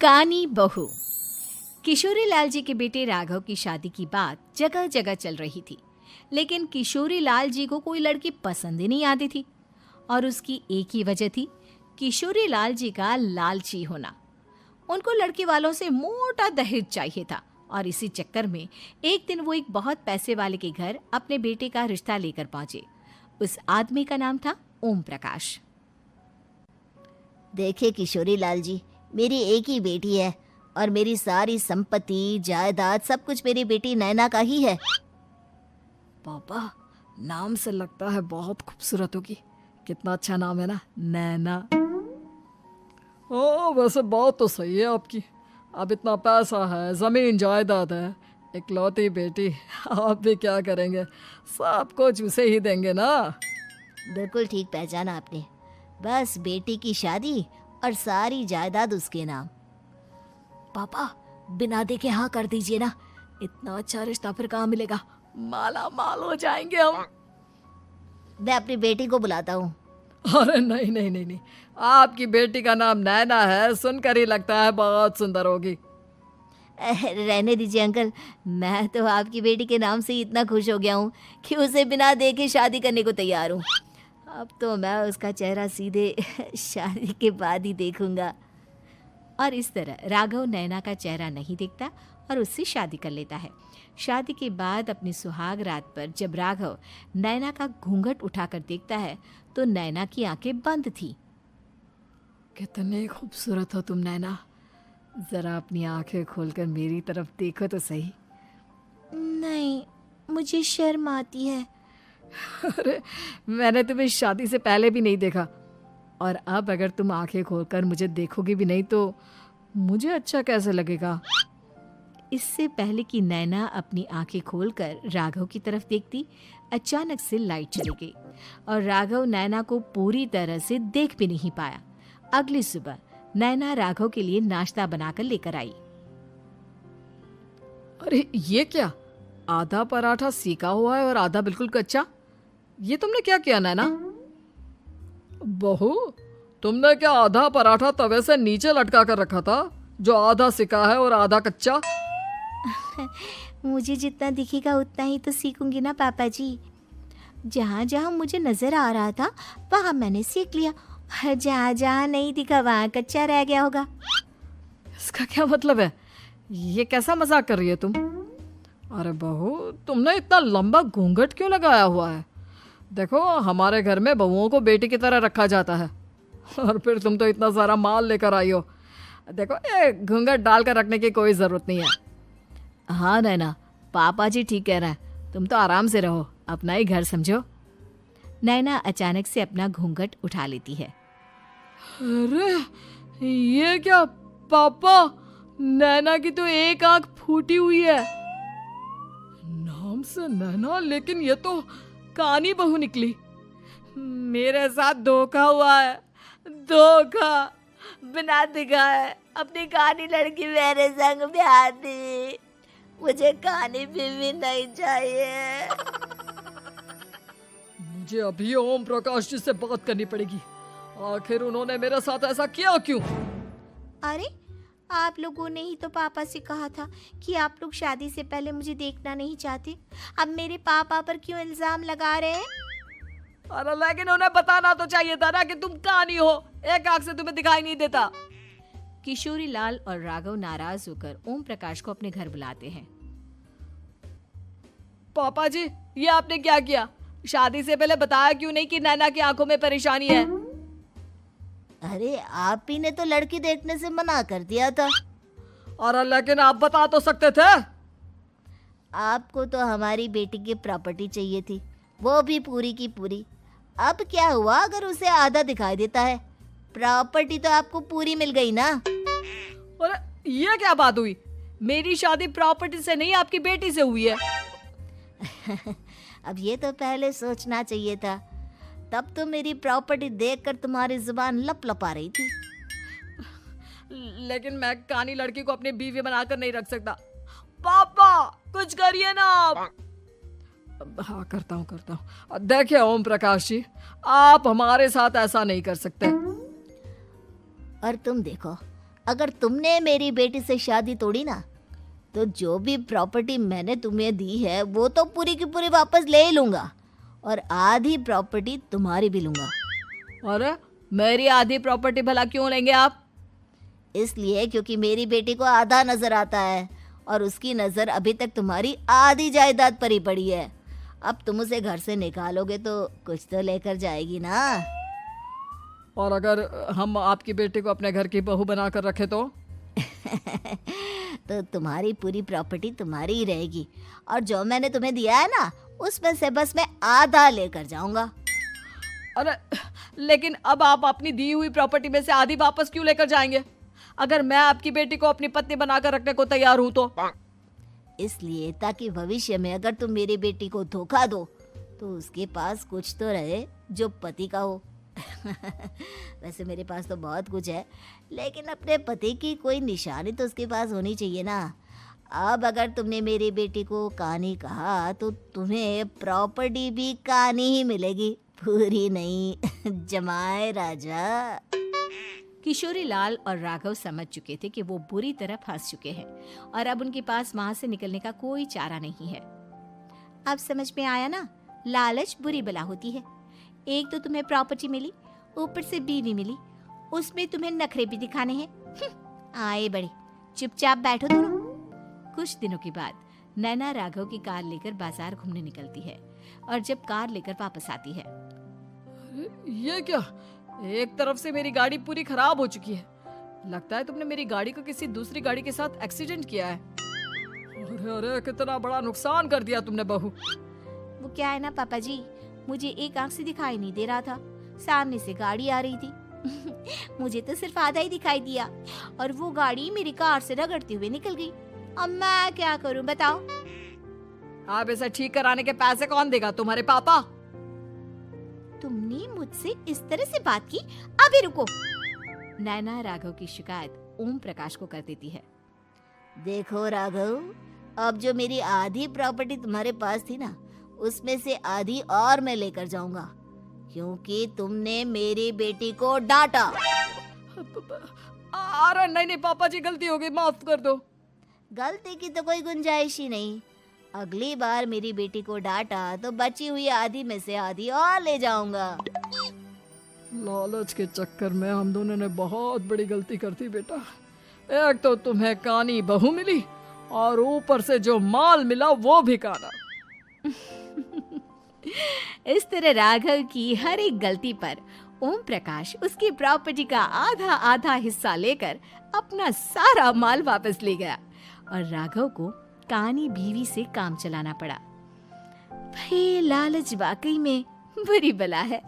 कानी बहू। किशोरी लाल जी के बेटे राघव की शादी की बात जगह जगह चल रही थी, लेकिन किशोरी लाल जी को कोई लड़की पसंद ही नहीं आती थी। और उसकी एक ही वजह थी, किशोरी लाल जी का लालची होना। उनको लड़की वालों से मोटा दहेज चाहिए था और इसी चक्कर में एक दिन वो एक बहुत पैसे वाले के घर अपने बेटे का रिश्ता लेकर पहुंचे। उस आदमी का नाम था ओम प्रकाश। देखिए किशोरी लाल जी, मेरी एक ही बेटी है और मेरी सारी संपत्ति जायदाद सब कुछ मेरी बेटी नैना का ही है। पापा, नाम से लगता है बहुत खूबसूरत होगी। कितना अच्छा नाम है ना, नैना। ओ, वैसे बात तो सही है आपकी। अब इतना पैसा है, जमीन जायदाद है, इकलौती बेटी, आप भी क्या करेंगे? सब कुछ उसे ही देंगे ना। बिल्कुल ठीक पहचाना आपने। बस बेटी की शादी और सारी जायदाद उसके नाम। पापा, बिना देखे हाँ कर दीजिए ना। इतना अच्छा रिश्ता फिर कहाँ मिलेगा? माला माल हो जाएंगे हम। मैं अपनी बेटी को बुलाता हूँ। अरे नहीं नहीं नहीं नहीं, आपकी बेटी का नाम नैना है, सुनकर ही लगता है बहुत सुंदर होगी। रहने दीजिए अंकल, मैं तो आपकी बेटी के नाम से ही इतना खुश हो गया हूँ कि उसे बिना देखे शादी करने को तैयार हूँ। अब तो मैं उसका चेहरा सीधे शादी के बाद ही देखूंगा। और इस तरह राघव नैना का चेहरा नहीं देखता और उससे शादी कर लेता है। शादी के बाद अपनी सुहाग रात पर जब राघव नैना का घूंघट उठाकर देखता है तो नैना की आंखें बंद थी। कितनी खूबसूरत हो तुम नैना, जरा अपनी आंखें खोलकर मेरी तरफ देखो तो सही। नहीं, मुझे शर्म आती है। अरे, मैंने तुम्हें शादी से पहले भी नहीं देखा, और अब अगर तुम आंखें खोलकर मुझे देखोगी भी नहीं तो मुझे अच्छा कैसे लगेगा? इससे पहले कि नैना अपनी आंखें खोलकर राघव की तरफ देखती, अचानक से लाइट चली गई और राघव नैना को पूरी तरह से देख भी नहीं पाया। अगली सुबह नैना राघव के लिए नाश्ता बनाकर लेकर आई। अरे ये क्या, आधा पराठा सीका हुआ है और आधा बिल्कुल कच्चा। ये तुमने क्या किया नैना? बहू, तुमने क्या आधा पराठा तवे से नीचे लटका कर रखा था, जो आधा सिका है और आधा कच्चा? मुझे जितना दिखेगा उतना ही तो सीखूंगी ना पापा जी। जहाँ जहाँ मुझे नजर आ रहा था वहाँ मैंने सीख लिया, जहाँ जहाँ नहीं दिखा वहाँ कच्चा रह गया होगा। इसका क्या मतलब है? ये कैसा मजाक कर रही है तुम? अरे बहू, तुमने इतना लंबा घूंघट क्यों लगाया हुआ है? देखो, हमारे घर में बहुओं को बेटी की तरह रखा जाता है, और फिर तुम तो इतना सारा माल लेकर आई हो। देखो, ये घूंघट डालकर रखने की कोई ज़रूरत नहीं है। हाँ नैना, पापा जी ठीक कह रहे हैं, तुम तो आराम से रहो, अपना ही घर समझो। नैना अचानक से अपना घूंघट उठा लेती है। अरे ये क्या पापा, नैना की तो एक आंख फूटी हुई है। नाम से नैना, लेकिन ये तो कानी बहू निकली। मेरे साथ धोखा हुआ है, धोखा। बिना दिखाए अपनी कानी लड़की मेरे संग ब्याह दी। मुझे कानी बीवी नहीं चाहिए। मुझे अभी ओम प्रकाश जी से बात करनी पड़ेगी। आखिर उन्होंने मेरे साथ ऐसा किया क्यों? अरे, आप लोगों ने ही तो पापा से कहा था कि आप लोग शादी से पहले मुझे देखना नहीं चाहते। अब मेरे पापा पर क्यों इल्जाम लगा रहे हैं? अरे लेकिन उन्हें बताना तो चाहिए था ना कि तुम कानी हो, एक आंख से तुम्हें दिखाई नहीं देता। किशोरी लाल और राघव नाराज होकर ओम प्रकाश को अपने घर बुलाते हैं। पापा जी, ये आपने क्या किया? शादी से पहले बताया क्यों नहीं कि नैना की आंखों में परेशानी है? अरे, आप ही ने तो लड़की देखने से मना कर दिया था। और लेकिन आप बता तो सकते थे। आपको तो हमारी बेटी की प्रॉपर्टी चाहिए थी, वो भी पूरी की पूरी। अब क्या हुआ अगर उसे आधा दिखाई देता है? प्रॉपर्टी तो आपको पूरी मिल गई ना। अरे ये क्या बात हुई? मेरी शादी प्रॉपर्टी से नहीं, आपकी बेटी से हुई है। अब ये तो पहले सोचना चाहिए था, तब तो मेरी प्रॉपर्टी देखकर तुम्हारी जुबान लप लपा रही थी। लेकिन मैं कानी लड़की को अपनी बीवी बनाकर नहीं रख सकता। पापा, कुछ करिए ना आप। हाँ, करता हूँ। देखिए ओम प्रकाश जी, आप हमारे साथ ऐसा नहीं कर सकते। और तुम देखो, अगर तुमने मेरी बेटी से शादी तोड़ी ना, तो जो भी प्रॉपर्टी मैंने तुम्हें दी है वो तो पूरी की पूरी वापस ले ही लूँगा, और आधी प्रॉपर्टी तुम्हारी भी लूँगा। अरे मेरी आधी प्रॉपर्टी भला क्यों लेंगे आप? इसलिए क्योंकि मेरी बेटी को आधा नजर आता है और उसकी नज़र अभी तक तुम्हारी आधी जायदाद पर ही पड़ी है। अब तुम उसे घर से निकालोगे तो कुछ तो लेकर जाएगी ना। और अगर हम आपकी बेटी को अपने घर की बहू बना कर रखे तो? तो तुम्हारी पूरी प्रॉपर्टी तुम्हारी ही रहेगी, और जो मैंने तुम्हें दिया है ना, उसमें से बस मैं आधा लेकर जाऊंगा। अरे लेकिन अब आप अपनी दी हुई प्रॉपर्टी में से आधी वापस क्यों लेकर जाएंगे? अगर मैं आपकी बेटी को अपनी पत्नी बनाकर रखने को तैयार हूं तो? इसलिए ताकि भविष्य में अगर तुम मेरी बेटी को धोखा दो तो उसके पास कुछ तो रहे जो पति का हो। वैसे मेरे पास तो बहुत कुछ है, लेकिन अपने पति की कोई निशानी तो उसके पास होनी चाहिए ना। अब अगर तुमने मेरी बेटी को कानी कहा तो तुम्हें प्रॉपर्टी भी कानी ही मिलेगी, पूरी नहीं। जमाए राजा। किशोरी लाल और राघव समझ चुके थे कि वो बुरी तरह फंस चुके हैं और अब उनके पास वहां से निकलने का कोई चारा नहीं है। अब समझ में आया ना, लालच बुरी बला होती है। एक तो तुम्हें प्रॉपर्टी मिली, ऊपर से बीवी मिली, उसमें तुम्हें नखरे भी दिखाने हैं। आए बड़े, चुपचाप बैठो दोनों। कुछ दिनों के बाद नैना राघव की कार लेकर बाजार घूमने निकलती है और जब कार लेकर वापस आती है, ये क्या? एक तरफ से मेरी गाड़ी पूरी खराब हो चुकी है। लगता है तुमने मेरी गाड़ी को किसी दूसरी गाड़ी के साथ एक्सीडेंट किया है। अरे अरे कितना बड़ा नुकसान कर दिया तुमने बहू। वो क्या है ना पापा जी, मुझे एक आंख से दिखाई नहीं दे रहा था, सामने से गाड़ी आ रही थी। मुझे तो सिर्फ आधा ही दिखाई दिया और वो गाड़ी मेरी कार से रगड़ते हुए निकल गई। अब मैं क्या करूं बताओ? आप इसे ठीक कराने के पैसे कौन देगा? तुम्हारे पापा? तुमने मुझसे इस तरह से बात की? अभी रुको। नैना राघव की शिकायत ओम प्रकाश को कर देती है। देखो राघव, अब जो मेरी आधी प्रॉपर्टी तुम्हारे पास थी ना, उसमें से आधी और मैं लेकर जाऊंगा, क्योंकि तुमने मेरी बेटी को डांटा। अरे नहीं नहीं पापा जी, गलती हो गई, माफ कर दो। गलती की तो कोई गुंजाइश ही नहीं। अगली बार मेरी बेटी को डांटा तो बची हुई आधी में से आधी और ले जाऊंगा। लालच के चक्कर में हम दोनों ने बहुत बड़ी गलती कर दी बेटा। एक तो तुम्हें कानी बहू मिली और ऊपर से जो माल मिला वो भी काना। इस तरह राघव की हर एक गलती पर ओम प्रकाश उसकी प्रॉपर्टी का आधा आधा हिस्सा लेकर अपना सारा माल वापस ले गया और राघव को कानी बीवी से काम चलाना पड़ा। भाई लालच वाकई में बुरी बला है।